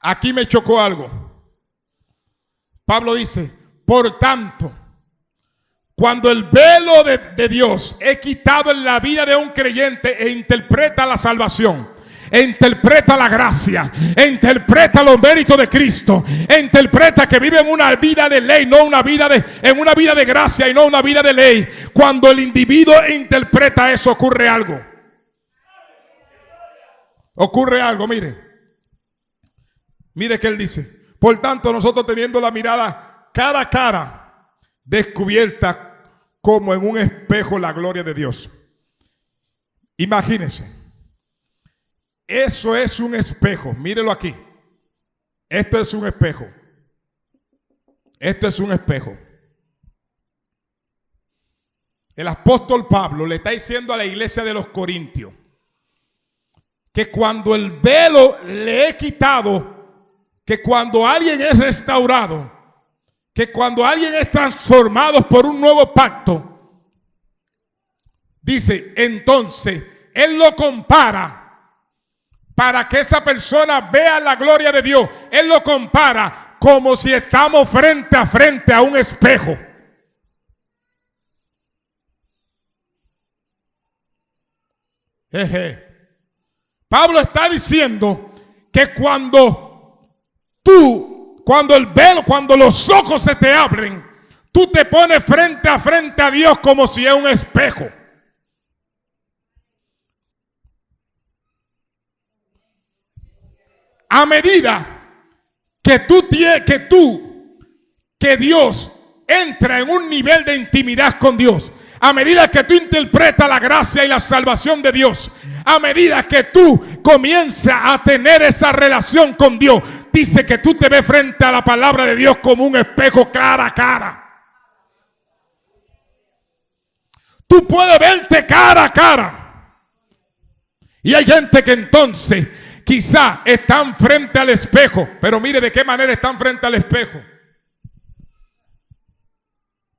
Aquí me chocó algo. Pablo dice, por tanto, cuando el velo de Dios es quitado en la vida de un creyente e interpreta la salvación, e interpreta la gracia, e interpreta los méritos de Cristo, e interpreta que vive en una vida de ley, no una vida en una vida de gracia y no una vida de ley. Cuando el individuo interpreta eso, ocurre algo. Ocurre algo, mire. Mire que él dice, por tanto nosotros teniendo la mirada cara a cara, descubierta como en un espejo la gloria de Dios. Imagínense. Eso es un espejo, mírelo aquí. Esto es un espejo. Esto es un espejo. El apóstol Pablo le está diciendo a la iglesia de los Corintios que cuando el velo le he quitado, que cuando alguien es restaurado, que cuando alguien es transformado por un nuevo pacto, dice, entonces él lo compara. Para que esa persona vea la gloria de Dios, él lo compara como si estamos frente a un espejo. Pablo está diciendo que cuando el velo, cuando los ojos se te abren, tú te pones frente a Dios como si es un espejo. A medida que Dios entra en un nivel de intimidad con Dios, a medida que tú interpretas la gracia y la salvación de Dios, a medida que tú comienzas a tener esa relación con Dios, dice que tú te ves frente a la palabra de Dios como un espejo cara a cara. Tú puedes verte cara a cara. Y hay gente que entonces quizá están frente al espejo, pero mire de qué manera están frente al espejo.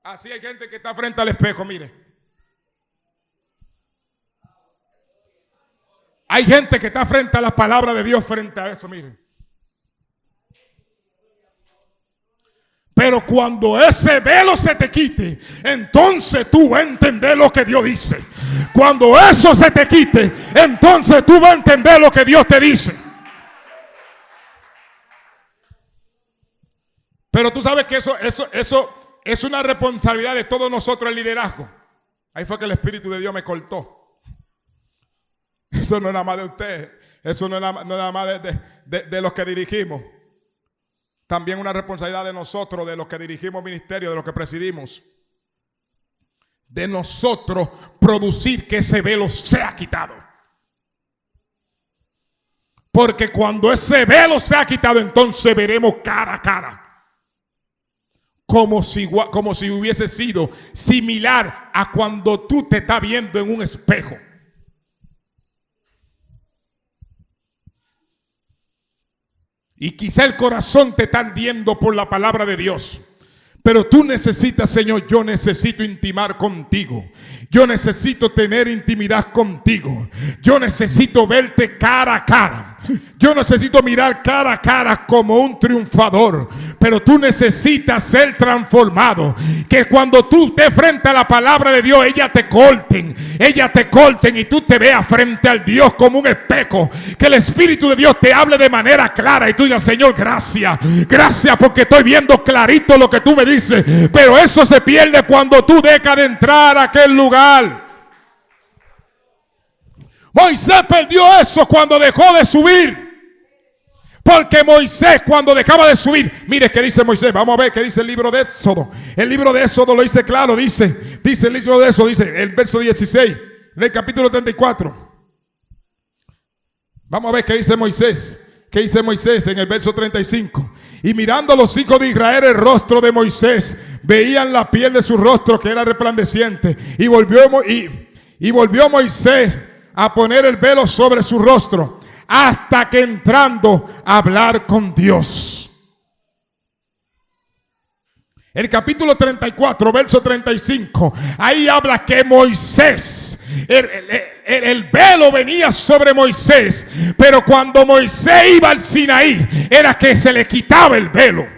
Así hay gente que está frente al espejo, mire. Hay gente que está frente a la palabra de Dios, frente a eso, mire. Pero cuando ese velo se te quite, entonces tú vas a entender lo que Dios dice. Cuando eso se te quite, entonces tú vas a entender lo que Dios te dice. Pero tú sabes que eso es una responsabilidad de todos nosotros, el liderazgo. Ahí fue que el Espíritu de Dios me cortó. Eso no es nada más de usted. Eso no es nada más de los que dirigimos. También una responsabilidad de nosotros, de los que dirigimos ministerio, de los que presidimos. De nosotros producir que ese velo sea quitado. Porque cuando ese velo sea quitado, entonces veremos cara a cara. Como si hubiese sido similar a cuando tú te estás viendo en un espejo. Y quizá el corazón te está ardiendo por la palabra de Dios. Pero tú necesitas, Señor, yo necesito intimar contigo. Yo necesito tener intimidad contigo. Yo necesito verte cara a cara. Yo necesito mirar cara a cara como un triunfador. Pero tú necesitas ser transformado. Que cuando tú estés frente a la palabra de Dios, ella te corten y tú te veas frente al Dios como un espejo. Que el Espíritu de Dios te hable de manera clara y tú digas, Señor, gracias. Gracias porque estoy viendo clarito lo que tú me dices. Pero eso se pierde cuando tú dejas de entrar a aquel lugar. Moisés perdió eso cuando dejó de subir. Porque Moisés cuando dejaba de subir, mire qué dice Moisés, vamos a ver qué dice el libro de Éxodo. El libro de Éxodo lo dice claro, dice el libro de Éxodo, dice el verso 16 del capítulo 34. Vamos a ver qué dice Moisés. ¿Qué dice Moisés en el verso 35? Y mirando a los hijos de Israel el rostro de Moisés, veían la piel de su rostro que era resplandeciente. Y volvió Moisés a poner el velo sobre su rostro, hasta que entrando a hablar con Dios. El capítulo 34, verso 35, ahí habla que Moisés, el velo venía sobre Moisés, pero cuando Moisés iba al Sinaí, era que se le quitaba el velo.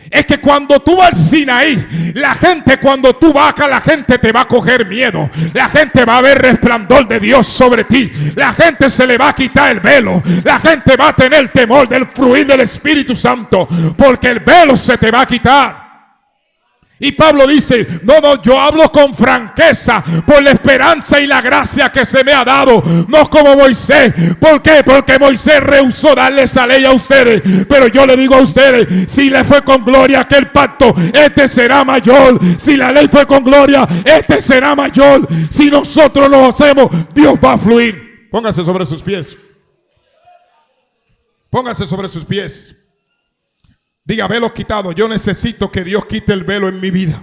Es que cuando tú vas al Sinaí, la gente, cuando tú bajas, la gente te va a coger miedo. La gente va a ver resplandor de Dios sobre ti. La gente se le va a quitar el velo. La gente va a tener temor del fluir del Espíritu Santo, porque el velo se te va a quitar. Y Pablo dice, no, yo hablo con franqueza por la esperanza y la gracia que se me ha dado, no como Moisés. ¿Por qué? Porque Moisés rehusó darle esa ley a ustedes. Pero yo le digo a ustedes, si le fue con gloria aquel pacto, este será mayor. Si la ley fue con gloria, este será mayor. Si nosotros lo hacemos, Dios va a fluir. Póngase sobre sus pies. Póngase sobre sus pies. Diga, velo quitado. Yo necesito que Dios quite el velo en mi vida.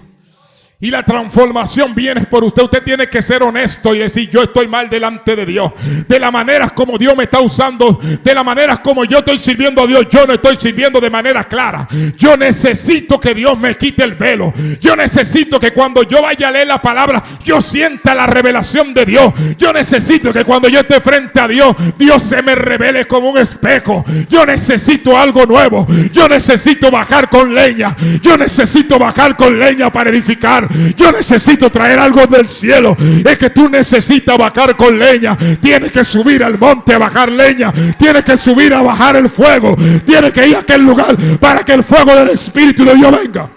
Y la transformación viene por usted. Usted tiene que ser honesto y decir, yo estoy mal delante de Dios. De la manera como Dios me está usando, de la manera como yo estoy sirviendo a Dios, yo no estoy sirviendo de manera clara. Yo necesito que Dios me quite el velo. Yo necesito que cuando yo vaya a leer la palabra, yo sienta la revelación de Dios. Yo necesito que cuando yo esté frente a Dios, Dios se me revele como un espejo. Yo necesito algo nuevo. Yo necesito bajar con leña. Yo necesito bajar con leña para edificar. Yo necesito traer algo del cielo. Es que tú necesitas bajar con leña. Tienes que subir al monte a bajar leña. Tienes que subir a bajar el fuego. Tienes que ir a aquel lugar para que el fuego del Espíritu de Dios venga.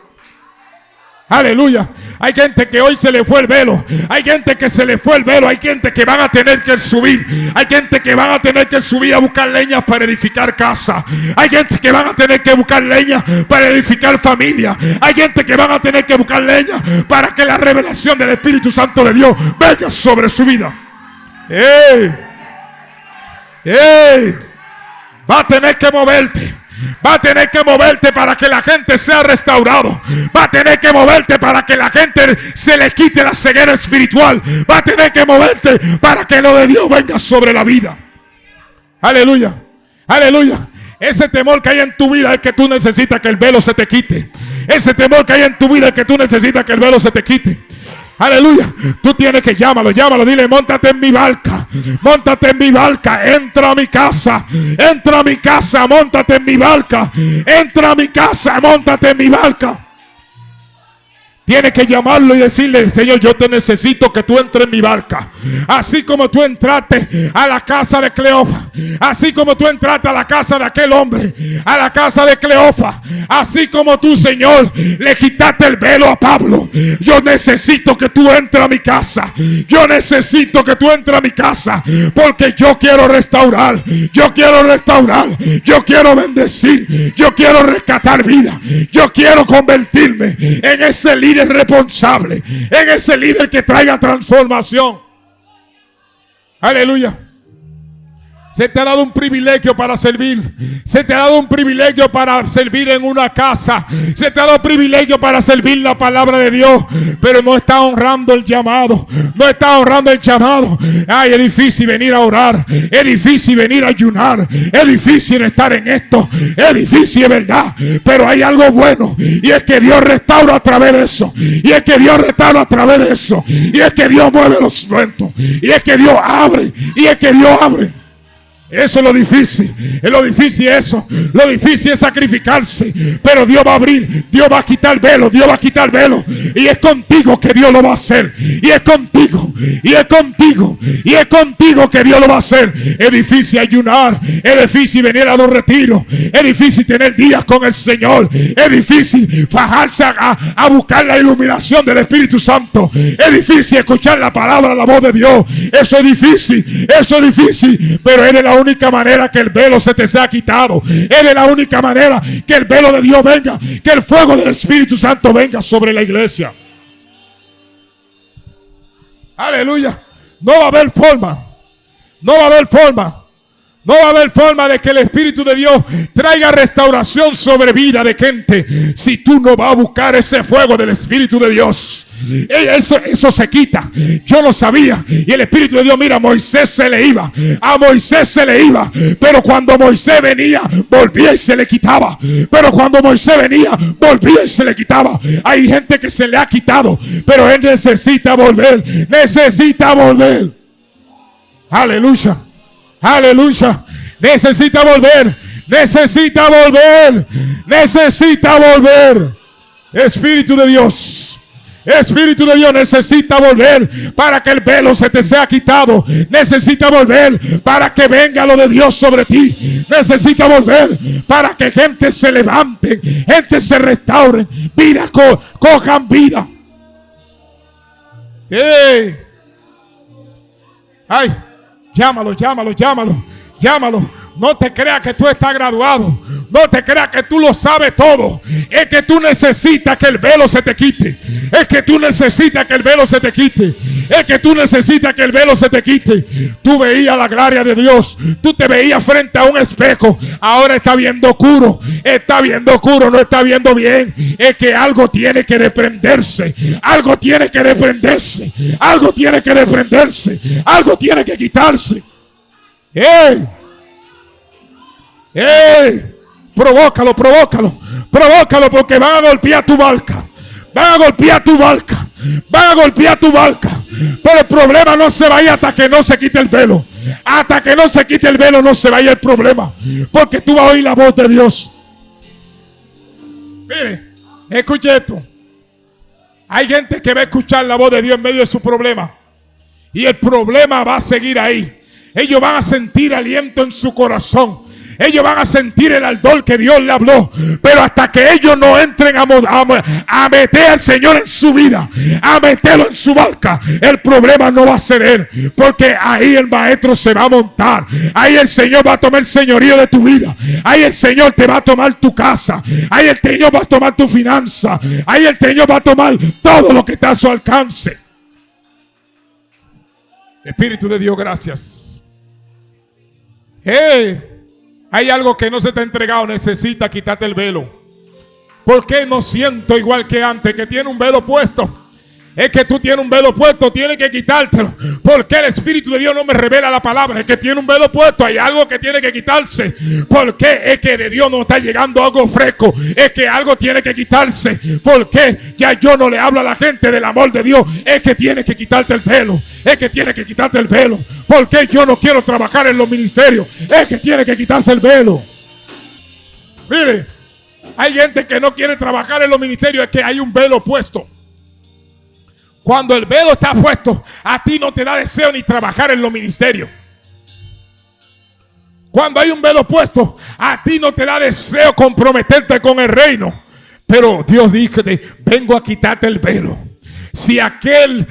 Aleluya. Hay gente que hoy se le fue el velo. Hay gente que se le fue el velo. Hay gente que van a tener que subir. Hay gente que van a tener que subir a buscar leña para edificar casa. Hay gente que van a tener que buscar leña para edificar familia. Hay gente que van a tener que buscar leña para que la revelación del Espíritu Santo de Dios venga sobre su vida. ¡Ey! ¡Ey! Va a tener que moverte. Va a tener que moverte para que la gente sea restaurado. Va a tener que moverte para que la gente se le quite la ceguera espiritual. Va a tener que moverte para que lo de Dios venga sobre la vida. Aleluya. Aleluya. Ese temor que hay en tu vida es que tú necesitas que el velo se te quite. Ese temor que hay en tu vida es que tú necesitas que el velo se te quite. Aleluya. Tú tienes que llámalo. Dile, móntate en mi barca. Móntate en mi barca. Entra a mi casa. Entra a mi casa. Móntate en mi barca. Entra a mi casa. Móntate en mi barca. Tienes que llamarlo y decirle: Señor, yo te necesito que tú entres en mi barca. Así como tú entraste a la casa de Cleofa. Así como tú entraste a la casa de aquel hombre. A la casa de Cleofa. Así como tú, Señor, le quitaste el velo a Pablo. Yo necesito que tú entres a mi casa. Yo necesito que tú entres a mi casa. Porque yo quiero restaurar. Yo quiero restaurar. Yo quiero bendecir. Yo quiero rescatar vida. Yo quiero convertirme en ese líder responsable, en ese líder que traiga transformación. Aleluya. Se te ha dado un privilegio para servir. Se te ha dado un privilegio para servir en una casa. Se te ha dado privilegio para servir la palabra de Dios. Pero no está honrando el llamado. No está honrando el llamado. Ay, es difícil venir a orar. Es difícil venir a ayunar. Es difícil estar en esto. Es difícil, es verdad. Pero hay algo bueno. Y es que Dios restaura a través de eso. Y es que Dios restaura a través de eso. Y es que Dios mueve los vientos. Y es que Dios abre. Y es que Dios abre. Eso es lo difícil. Es lo difícil eso. Lo difícil es sacrificarse. Pero Dios va a abrir. Dios va a quitar el velo. Dios va a quitar el velo. Y es contigo que Dios lo va a hacer. Y es contigo. Y es contigo. Y es contigo que Dios lo va a hacer. Es difícil ayunar. Es difícil venir a los retiros. Es difícil tener días con el Señor. Es difícil fajarse a buscar la iluminación del Espíritu Santo. Es difícil escuchar la palabra, la voz de Dios. Eso es difícil. Eso es difícil. Pero eres la única manera que el velo se te sea quitado. Es la única manera que el velo de Dios venga, que el fuego del Espíritu Santo venga sobre la iglesia. Aleluya. No va a haber forma. No va a haber forma. No va a haber forma de que el Espíritu de Dios traiga restauración sobre vida de gente si tú no vas a buscar ese fuego del Espíritu de Dios. Eso se quita. Yo lo sabía. Y el Espíritu de Dios, mira, a Moisés se le iba. A Moisés se le iba. Pero cuando Moisés venía, volvía y se le quitaba. Pero cuando Moisés venía, volvía y se le quitaba. Hay gente que se le ha quitado, pero él necesita volver. Necesita volver. Aleluya. Aleluya. Necesita volver. Necesita volver. Necesita volver. Espíritu de Dios. Espíritu de Dios, necesita volver para que el velo se te sea quitado. Necesita volver para que venga lo de Dios sobre ti. Necesita volver para que gente se levante, gente se restaure, vida cojan vida. ¡Hey! ¡Ay! Llámalo. No te creas que tú estás graduado. No te creas que tú lo sabes todo. Es que tú necesitas que el velo se te quite. Es que tú necesitas que el velo se te quite. Es que tú necesitas que el velo se te quite. Tú veías la gloria de Dios. Tú te veías frente a un espejo. Ahora está viendo oscuro. Está viendo oscuro, no está viendo bien. Es que algo tiene que desprenderse. Algo tiene que desprenderse. Algo tiene que desprenderse. Algo tiene que quitarse. ¡Ey! ¡Ey! Provócalo porque van a golpear tu barca. Van a golpear tu barca. Pero el problema no se va a ir hasta que no se quite el velo. Hasta que no se quite el velo no se va a ir el problema. Porque tú vas a oír la voz de Dios. Mire, escuche esto. Hay gente que va a escuchar la voz de Dios en medio de su problema. Y el problema va a seguir ahí. Ellos van a sentir aliento en su corazón. Ellos van a sentir el ardor que Dios le habló. Pero hasta que ellos no entren a meter al Señor en su vida, a meterlo en su barca, el problema no va a ser él. Porque ahí el maestro se va a montar. Ahí el Señor va a tomar el señorío de tu vida. Ahí el Señor te va a tomar tu casa. Ahí el Señor va a tomar tu finanza. Ahí el Señor va a tomar todo lo que está a su alcance. Espíritu de Dios, gracias. Hay algo que no se te ha entregado. Necesita quitarte el velo. ¿Por qué no siento igual que antes? Que tiene un velo puesto. Es que tú tienes un velo puesto, tienes que quitártelo. Porque el Espíritu de Dios no me revela la palabra. Es que tiene un velo puesto, hay algo que tiene que quitarse. Porque es que de Dios no está llegando algo fresco. Es que algo tiene que quitarse. Porque ya yo no le hablo a la gente del amor de Dios. Es que tiene que quitarte el velo. Es que tiene que quitarte el velo. Porque yo no quiero trabajar en los ministerios. Es que tiene que quitarse el velo. Mire, hay gente que no quiere trabajar en los ministerios. Es que hay un velo puesto. Cuando el velo está puesto, a ti no te da deseo ni trabajar en los ministerios. Cuando hay un velo puesto, a ti no te da deseo comprometerte con el reino. Pero Dios dijo, vengo a quitarte el velo. Si aquel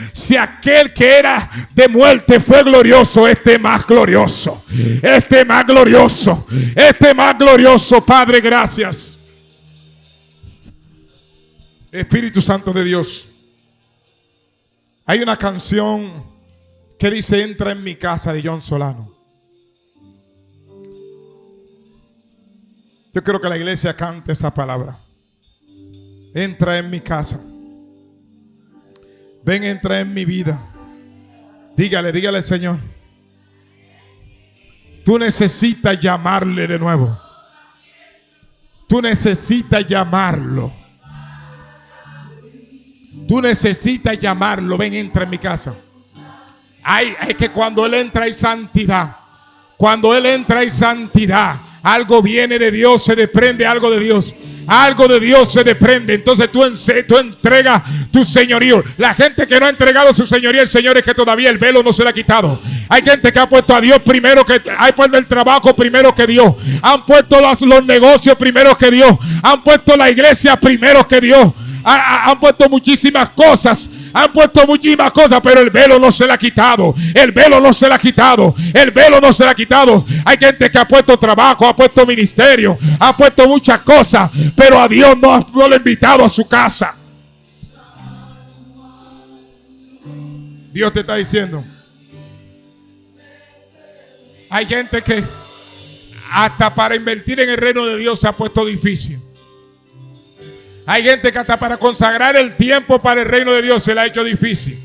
que era de muerte fue glorioso, este más glorioso. Este más glorioso. Este más glorioso. Padre, gracias. Espíritu Santo de Dios. Hay una canción que dice entra en mi casa, de John Solano. Yo quiero que la iglesia cante esa palabra. Entra en mi casa. Ven, entra en mi vida. Dígale Señor. Tú necesitas llamarle de nuevo. Tú necesitas llamarlo. Tú necesitas llamarlo. Ven, entra en mi casa. Es que cuando Él entra hay santidad. Cuando Él entra hay santidad. Algo viene de Dios, se desprende algo de Dios. Algo de Dios se desprende. Entonces tú entregas tu señorío. La gente que no ha entregado su señoría al Señor es que todavía el velo no se le ha quitado. Hay gente que ha puesto a Dios primero, que ha puesto el trabajo primero que Dios. Han puesto los negocios primero que Dios. Han puesto la iglesia primero que Dios. Han puesto muchísimas cosas. Han puesto muchísimas cosas, pero el velo no se le ha quitado. El velo no se le ha quitado. El velo no se le ha quitado. Hay gente que ha puesto trabajo, ha puesto ministerio, ha puesto muchas cosas, pero a Dios no lo ha invitado a su casa. Dios te está diciendo. Hay gente que hasta para invertir en el reino de Dios se ha puesto difícil. Hay gente que hasta para consagrar el tiempo para el reino de Dios se le ha hecho difícil.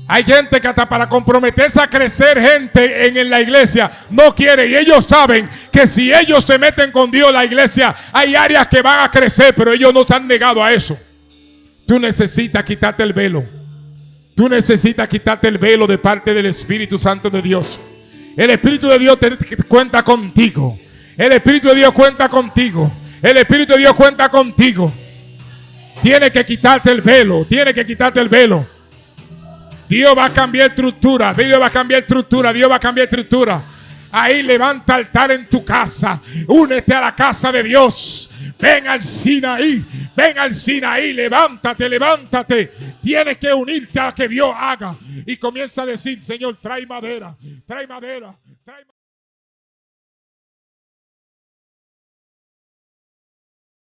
Hay gente que hasta para comprometerse a crecer gente en la iglesia no quiere. Y ellos saben que si ellos se meten con Dios, la iglesia, hay áreas que van a crecer, pero ellos no se han negado a eso. Tú necesitas quitarte el velo. Tú necesitas quitarte el velo de parte del Espíritu Santo de Dios. El Espíritu de Dios cuenta contigo. El Espíritu de Dios cuenta contigo. El Espíritu de Dios cuenta contigo. Tiene que quitarte el velo. Tiene que quitarte el velo. Dios va a cambiar estructura. Dios va a cambiar estructura. Dios va a cambiar estructura. Ahí levanta altar en tu casa. Únete a la casa de Dios. Ven al Sinaí. Ven al Sinaí. Levántate, levántate. Tienes que unirte a lo que Dios haga. Y comienza a decir, Señor, trae madera. Trae madera. Trae madera.